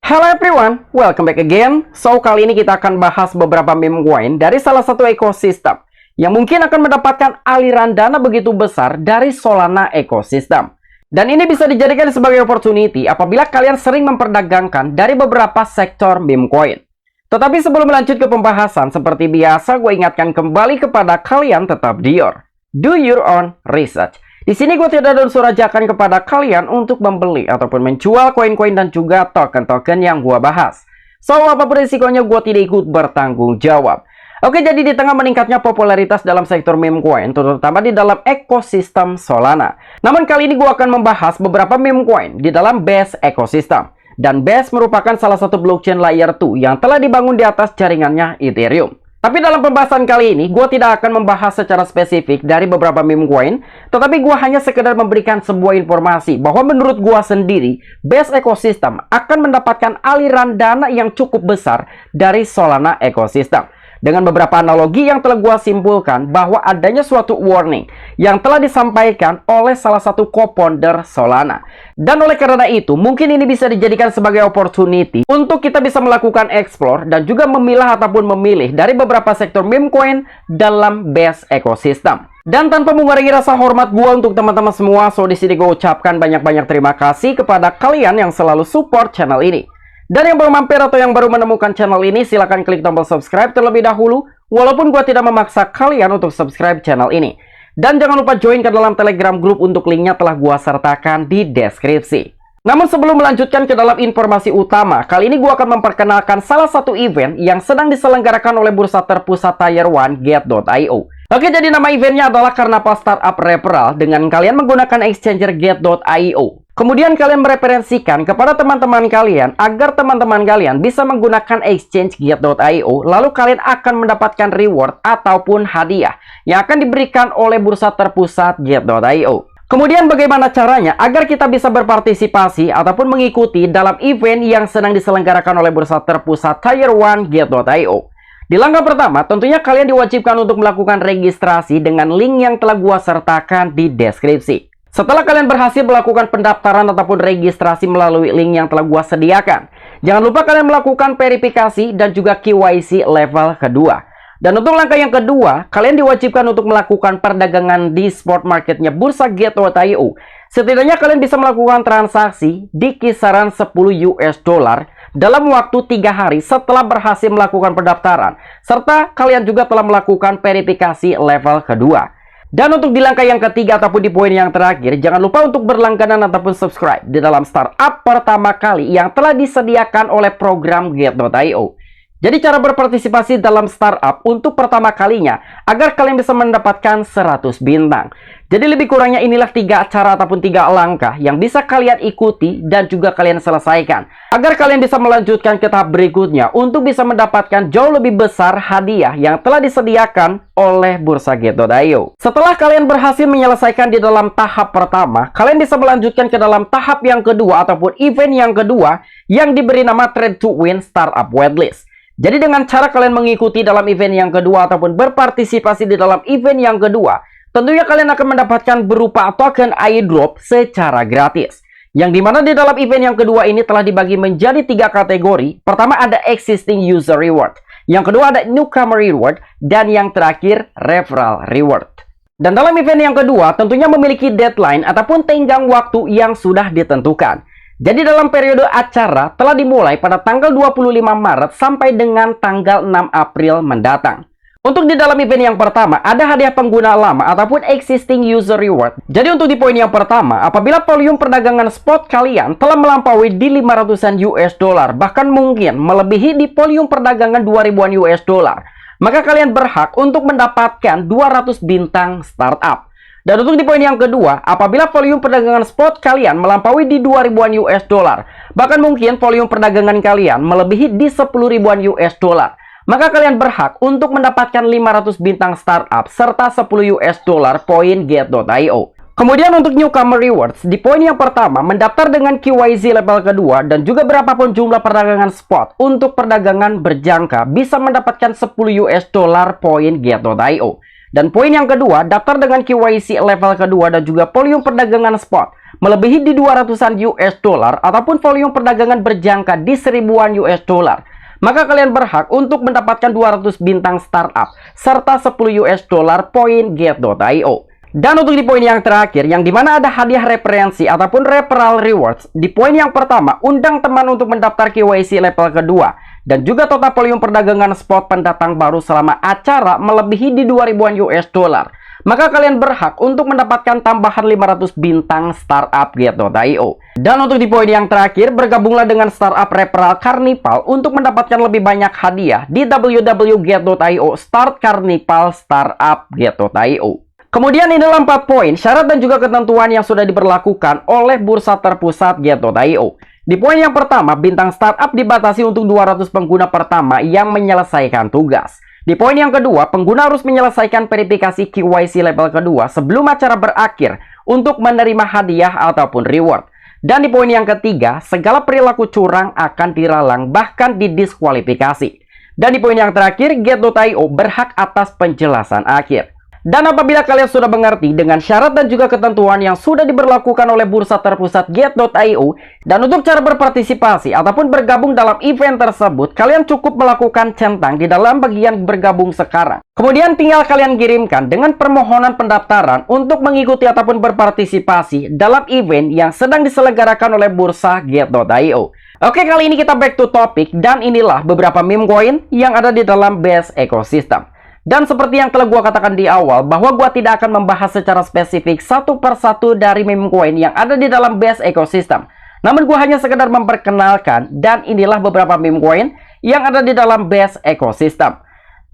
Hello everyone, welcome back again. So, kali ini kita akan bahas beberapa meme coin dari salah satu ekosistem yang mungkin akan mendapatkan aliran dana begitu besar dari Solana ecosystem. Dan ini bisa dijadikan sebagai opportunity apabila kalian sering memperdagangkan dari beberapa sektor meme coin. Tetapi sebelum lanjut ke pembahasan, seperti biasa gue ingatkan kembali kepada kalian tetap do your own research. Di sini gue tidak ada unsur ajakan kepada kalian untuk membeli ataupun menjual koin-koin dan juga token-token yang gue bahas. So, apapun risikonya gue tidak ikut bertanggung jawab. Oke, jadi di tengah meningkatnya popularitas dalam sektor meme coin, terutama di dalam ekosistem Solana. Namun kali ini gue akan membahas beberapa meme coin di dalam Base ekosistem. Dan Base merupakan salah satu blockchain layer 2 yang telah dibangun di atas jaringannya Ethereum. Tapi dalam pembahasan kali ini, gue tidak akan membahas secara spesifik dari beberapa meme coin, tetapi gue hanya sekedar memberikan sebuah informasi bahwa menurut gue sendiri, Base ekosistem akan mendapatkan aliran dana yang cukup besar dari Solana ekosistem. Dengan beberapa analogi yang telah gue simpulkan bahwa adanya suatu warning yang telah disampaikan oleh salah satu co-founder Solana. Dan oleh karena itu, mungkin ini bisa dijadikan sebagai opportunity untuk kita bisa melakukan explore dan juga memilah ataupun memilih dari beberapa sektor meme coin dalam Base ekosistem. Dan tanpa mengurangi rasa hormat gue untuk teman-teman semua, so di sini gue ucapkan banyak-banyak terima kasih kepada kalian yang selalu support channel ini. Dan yang belum mampir atau yang baru menemukan channel ini, silahkan klik tombol subscribe terlebih dahulu, walaupun gue tidak memaksa kalian untuk subscribe channel ini. Dan jangan lupa join ke dalam Telegram group, untuk linknya telah gue sertakan di deskripsi. Namun sebelum melanjutkan ke dalam informasi utama, kali ini gue akan memperkenalkan salah satu event yang sedang diselenggarakan oleh bursa terpusat Tier 1 Gate.io. Oke, jadi nama eventnya adalah Karnaval Startup Referral dengan kalian menggunakan exchanger Gate.io. Kemudian kalian mereferensikan kepada teman-teman kalian agar teman-teman kalian bisa menggunakan exchange Gate.io, lalu kalian akan mendapatkan reward ataupun hadiah yang akan diberikan oleh bursa terpusat Gate.io. Kemudian bagaimana caranya agar kita bisa berpartisipasi ataupun mengikuti dalam event yang sedang diselenggarakan oleh bursa terpusat Tier 1 Gate.io? Di langkah pertama, tentunya kalian diwajibkan untuk melakukan registrasi dengan link yang telah gua sertakan di deskripsi. Setelah kalian berhasil melakukan pendaftaran ataupun registrasi melalui link yang telah gua sediakan, jangan lupa kalian melakukan verifikasi dan juga KYC level kedua. Dan untuk langkah yang kedua, kalian diwajibkan untuk melakukan perdagangan di spot marketnya bursa Gate.io. Setidaknya kalian bisa melakukan transaksi di kisaran 10 US dollar dalam waktu 3 hari setelah berhasil melakukan pendaftaran, serta kalian juga telah melakukan verifikasi level kedua. Dan untuk di langkah yang ketiga ataupun di poin yang terakhir, jangan lupa untuk berlangganan ataupun subscribe di dalam startup pertama kali yang telah disediakan oleh program Gate.io. Jadi cara berpartisipasi dalam startup untuk pertama kalinya agar kalian bisa mendapatkan 100 bintang. Jadi lebih kurangnya inilah 3 cara ataupun 3 langkah yang bisa kalian ikuti dan juga kalian selesaikan agar kalian bisa melanjutkan ke tahap berikutnya untuk bisa mendapatkan jauh lebih besar hadiah yang telah disediakan oleh bursa Gate.io. Setelah kalian berhasil menyelesaikan di dalam tahap pertama, kalian bisa melanjutkan ke dalam tahap yang kedua ataupun event yang kedua yang diberi nama Trade to Win Startup Waitlist. Jadi dengan cara kalian mengikuti dalam event yang kedua ataupun berpartisipasi di dalam event yang kedua, tentunya kalian akan mendapatkan berupa token airdrop secara gratis. Yang dimana di dalam event yang kedua ini telah dibagi menjadi 3 kategori. Pertama ada existing user reward, yang kedua ada newcomer reward, dan yang terakhir referral reward. Dan dalam event yang kedua tentunya memiliki deadline ataupun tenggang waktu yang sudah ditentukan. Jadi dalam periode acara telah dimulai pada tanggal 25 Maret sampai dengan tanggal 6 April mendatang. Untuk di dalam event yang pertama, ada hadiah pengguna lama ataupun existing user reward. Jadi untuk di poin yang pertama, apabila volume perdagangan spot kalian telah melampaui di 500-an US dollar, bahkan mungkin melebihi di volume perdagangan 2000-an US dollar, maka kalian berhak untuk mendapatkan 200 bintang startup. Dan untuk di poin yang kedua, apabila volume perdagangan spot kalian melampaui di 2000-an US dollar, bahkan mungkin volume perdagangan kalian melebihi di 10.000-an US dollar, maka kalian berhak untuk mendapatkan 500 bintang startup serta 10 US dollar poin Gate.io. Kemudian untuk newcomer rewards, di poin yang pertama, mendaftar dengan KYC level kedua dan juga berapapun jumlah perdagangan spot untuk perdagangan berjangka bisa mendapatkan 10 US dollar poin Gate.io. Dan poin yang kedua, daftar dengan KYC level kedua dan juga volume perdagangan spot melebihi di 200-an US dollar ataupun volume perdagangan berjangka di 1000-an US dollar. Maka kalian berhak untuk mendapatkan 200 bintang startup serta 10 US dollar poin Gate.io. Dan untuk di poin yang terakhir, yang dimana ada hadiah referensi ataupun referral rewards, di poin yang pertama, undang teman untuk mendaftar KYC level kedua, dan juga total volume perdagangan spot pendatang baru selama acara melebihi di 2000-an US dollar. Maka kalian berhak untuk mendapatkan tambahan 500 bintang startup Gate.io. Dan untuk di poin yang terakhir, bergabunglah dengan startup referral Carnival untuk mendapatkan lebih banyak hadiah di www.gate.io Start Carnival Startup Gate.io. Kemudian inilah 4 poin syarat dan juga ketentuan yang sudah diberlakukan oleh bursa terpusat Gate.io. Di poin yang pertama, bintang startup dibatasi untuk 200 pengguna pertama yang menyelesaikan tugas. Di poin yang kedua, pengguna harus menyelesaikan verifikasi KYC level kedua sebelum acara berakhir untuk menerima hadiah ataupun reward. Dan di poin yang ketiga, segala perilaku curang akan dilarang bahkan didiskualifikasi. Dan di poin yang terakhir, Gate.io berhak atas penjelasan akhir. Dan apabila kalian sudah mengerti dengan syarat dan juga ketentuan yang sudah diberlakukan oleh bursa terpusat Gate.io, dan untuk cara berpartisipasi ataupun bergabung dalam event tersebut, kalian cukup melakukan centang di dalam bagian bergabung sekarang. Kemudian tinggal kalian kirimkan dengan permohonan pendaftaran untuk mengikuti ataupun berpartisipasi dalam event yang sedang diselenggarakan oleh bursa Gate.io. Oke, kali ini kita back to topic, dan inilah beberapa meme coin yang ada di dalam base ekosistem. Dan seperti yang telah gue katakan di awal, bahwa gue tidak akan membahas secara spesifik satu persatu dari meme coin yang ada di dalam base ekosistem. Namun gue hanya sekedar memperkenalkan, dan inilah beberapa meme coin yang ada di dalam base ekosistem.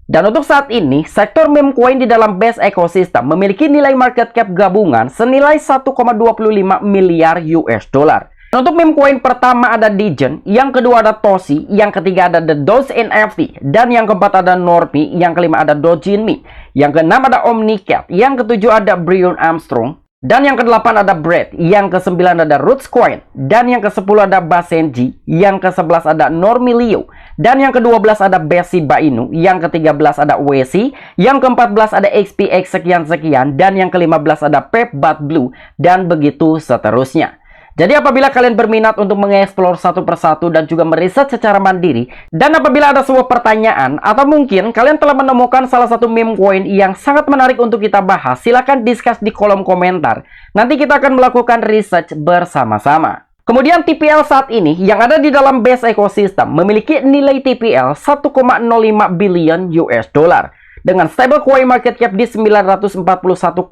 Dan untuk saat ini, sektor meme coin di dalam base ekosistem memiliki nilai market cap gabungan senilai 1,25 miliar US dollar. Untuk meme coin pertama ada Degen, yang kedua ada Toshi, yang ketiga ada The Doge NFT, dan yang keempat ada Normi, yang kelima ada Dojinmi, yang keenam ada Omnicat, yang ketujuh ada Brian Armstrong, dan yang kedelapan ada Brad, yang kesembilan ada Roots Coin, dan yang kesepuluh ada Basenji, yang kesebelas ada Normi Leo, dan yang kedua belas ada Besi Bainu, yang ke-13 ada Wesi, yang ke-14 ada XPX sekian-sekian, dan yang ke-15 ada Pep Bat Blue, dan begitu seterusnya. Jadi apabila kalian berminat untuk mengeksplor satu persatu dan juga meriset secara mandiri, dan apabila ada sebuah pertanyaan atau mungkin kalian telah menemukan salah satu meme coin yang sangat menarik untuk kita bahas, silahkan discuss di kolom komentar. Nanti kita akan melakukan research bersama-sama. Kemudian TPL saat ini yang ada di dalam base ekosistem memiliki nilai TPL 1,05 billion US dollar. Dengan stable coin market cap di 941,61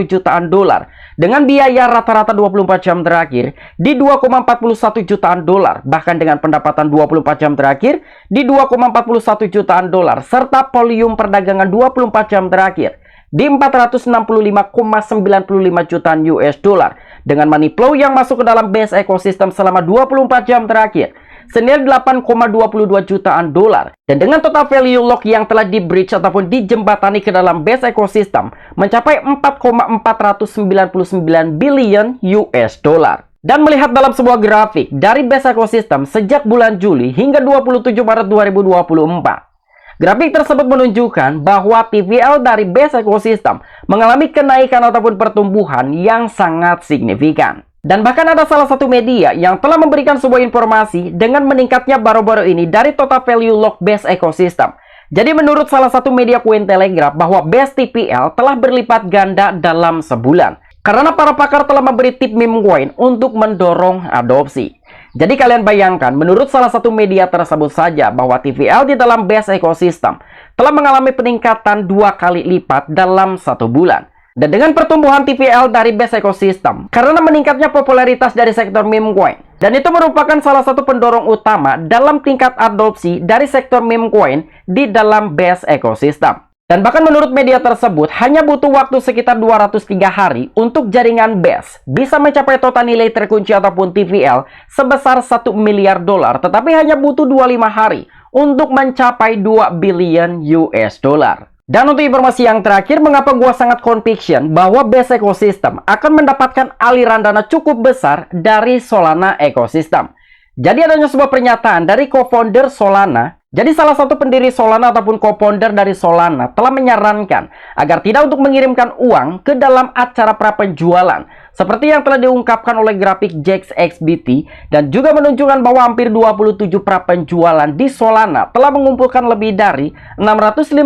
jutaan dolar, dengan biaya rata-rata 24 jam terakhir di 2,41 jutaan dolar, bahkan dengan pendapatan 24 jam terakhir di 2,41 jutaan dolar, serta volume perdagangan 24 jam terakhir di 465,95 jutaan US dollar, dengan money flow yang masuk ke dalam base ekosistem selama 24 jam terakhir senilai 8,22 jutaan dolar, dan dengan total value lock yang telah di bridge ataupun dijembatani ke dalam base ekosistem mencapai 4,499 billion US dollar. Dan melihat dalam sebuah grafik dari base ekosistem sejak bulan Juli hingga 27 Maret 2024, grafik tersebut menunjukkan bahwa TVL dari base ekosistem mengalami kenaikan ataupun pertumbuhan yang sangat signifikan. Dan bahkan ada salah satu media yang telah memberikan sebuah informasi dengan meningkatnya baru-baru ini dari total value lock base ekosistem. Jadi menurut salah satu media Cointelegraph bahwa base TPL telah berlipat ganda dalam sebulan. Karena para pakar telah memberi tip meme coin untuk mendorong adopsi. Jadi kalian bayangkan, menurut salah satu media tersebut saja bahwa TVL di dalam base ekosistem telah mengalami peningkatan 2 kali lipat dalam 1 bulan. Dan dengan pertumbuhan TVL dari base ekosistem, karena meningkatnya popularitas dari sektor meme coin, dan itu merupakan salah satu pendorong utama dalam tingkat adopsi dari sektor meme coin di dalam base ekosistem. Dan bahkan menurut media tersebut, hanya butuh waktu sekitar 203 hari untuk jaringan base bisa mencapai total nilai terkunci ataupun TVL sebesar 1 miliar dolar, tetapi hanya butuh 25 hari untuk mencapai 2 billion US dollar. Dan untuk informasi yang terakhir, mengapa gua sangat conviction bahwa base ekosistem akan mendapatkan aliran dana cukup besar dari Solana ekosistem. Jadi adanya sebuah pernyataan dari co-founder Solana Jadi salah satu pendiri Solana ataupun co-founder dari Solana telah menyarankan agar tidak untuk mengirimkan uang ke dalam acara prapenjualan, seperti yang telah diungkapkan oleh grafik JaxXBT, dan juga menunjukkan bahwa hampir 27 prapenjualan di Solana telah mengumpulkan lebih dari 655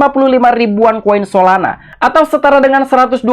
ribuan koin Solana atau setara dengan 122,5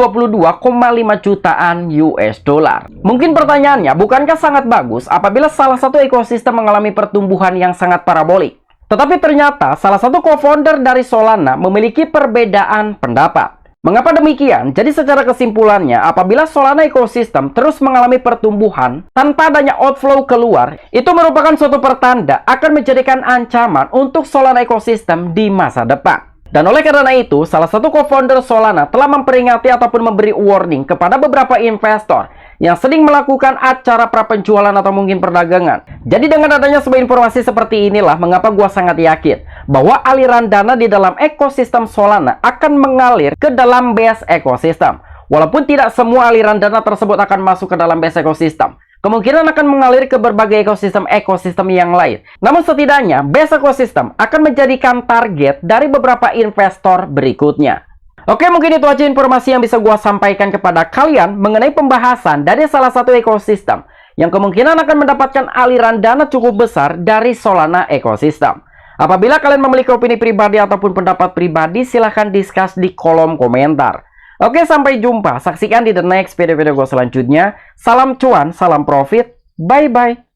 jutaan US dollar. Mungkin pertanyaannya, bukankah sangat bagus apabila salah satu ekosistem mengalami pertumbuhan yang sangat parabolik? Tetapi ternyata salah satu co-founder dari Solana memiliki perbedaan pendapat. Mengapa demikian? Jadi secara kesimpulannya, apabila Solana ekosistem terus mengalami pertumbuhan tanpa adanya outflow keluar, itu merupakan suatu pertanda akan menjadikan ancaman untuk Solana ekosistem di masa depan. Dan oleh karena itu, salah satu co-founder Solana telah memperingati ataupun memberi warning kepada beberapa investor yang sedang melakukan acara prapenjualan atau mungkin perdagangan. Jadi dengan adanya sebuah informasi seperti inilah mengapa gua sangat yakin bahwa aliran dana di dalam ekosistem Solana akan mengalir ke dalam base ekosistem. Walaupun tidak semua aliran dana tersebut akan masuk ke dalam base ekosistem, kemungkinan akan mengalir ke berbagai ekosistem yang lain. Namun setidaknya base ekosistem akan menjadikan target dari beberapa investor berikutnya. Oke, mungkin itu aja informasi yang bisa gua sampaikan kepada kalian mengenai pembahasan dari salah satu ekosistem yang kemungkinan akan mendapatkan aliran dana cukup besar dari Solana ekosistem. Apabila kalian memiliki opini pribadi ataupun pendapat pribadi, silahkan discuss di kolom komentar. Oke, sampai jumpa. Saksikan di the next video-video gue selanjutnya. Salam cuan, salam profit. Bye-bye.